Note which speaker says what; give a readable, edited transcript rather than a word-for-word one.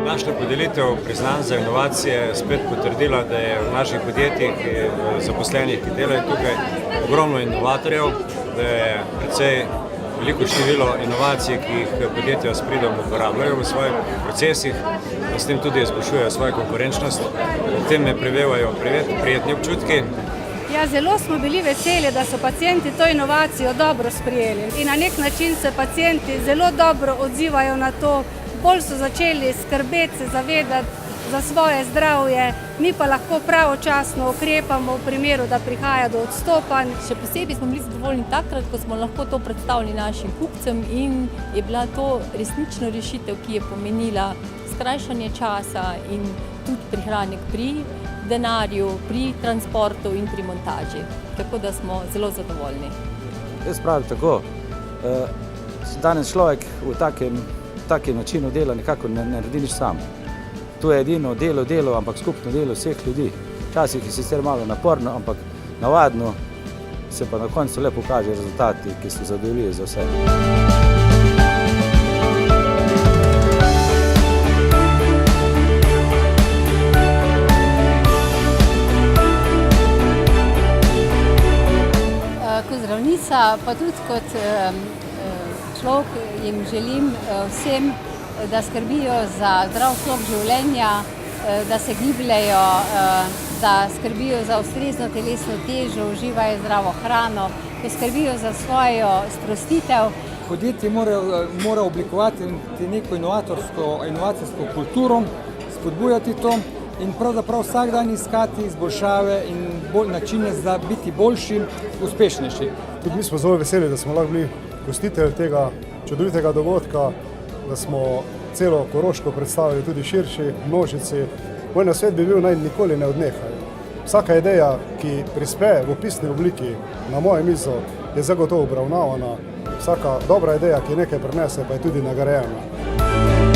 Speaker 1: Današnja podelitev priznanj za inovacije spet potrdila, da je v naših podjetjih zaposlenih, ki delajo tukaj, ogromno inovatorjev, da je precej veliko število inovacij, ki jih podjetja s pridom uporabljajo v svojih procesih, s tem tudi izboljšujejo svojo konkurenčnost, ob tem me prevevajo prijetni občutki.
Speaker 2: Ja, zelo smo bili veseli, da so pacienti to inovacijo dobro sprejeli in na nek način se pacienti zelo dobro odzivajo na to, bolj so začeli skrbeti, se zavedati za svoje zdravje, mi pa lahko pravočasno ukrepamo v primeru, da prihaja do odstopanj.
Speaker 3: Še posebej smo bili zadovoljni takrat, ko smo lahko to predstavili našim kupcem in je bila to resnično rešitev, ki je pomenila skrajšanje časa in tudi prihranek pri denarju, pri transportu in pri montaži. Tako da smo zelo zadovoljni.
Speaker 4: Jaz pravim tako, danes človek v takem načinu dela nekako ne naredi nič sam. To je edino delo, ampak skupno delo vseh ljudi. Včasih je sicer malo naporno, ampak navadno se pa na koncu le pokaže rezultati, ki so zadovoljivi za vse.
Speaker 3: Kot zdravnica, pa tudi kot človek jim želim vsem, da skrbijo za zdrav slog življenja, da se gibljajo, da skrbijo za ustrezno telesno težo, uživajo zdravo hrano, da skrbijo za svojo sprostitev.
Speaker 5: Podjetje mora oblikovati neko inovacijsko kulturo, spodbujati to in pravzaprav vsak dan iskati izboljšave in načine za biti boljši, uspešnejši.
Speaker 6: Tudi mi smo zelo veseli, da smo lahko bili gostitelji tega čudovitega dogodka, da smo celo Koroško predstavili tudi širši množici. Moj nasvet bi bil, naj nikoli ne odnehajo. Vsaka ideja, ki prispe v pisni obliki na mojo mizo, je zagotovo obravnavana. Vsaka dobra ideja, ki nekaj prinese, pa je tudi nagrajena.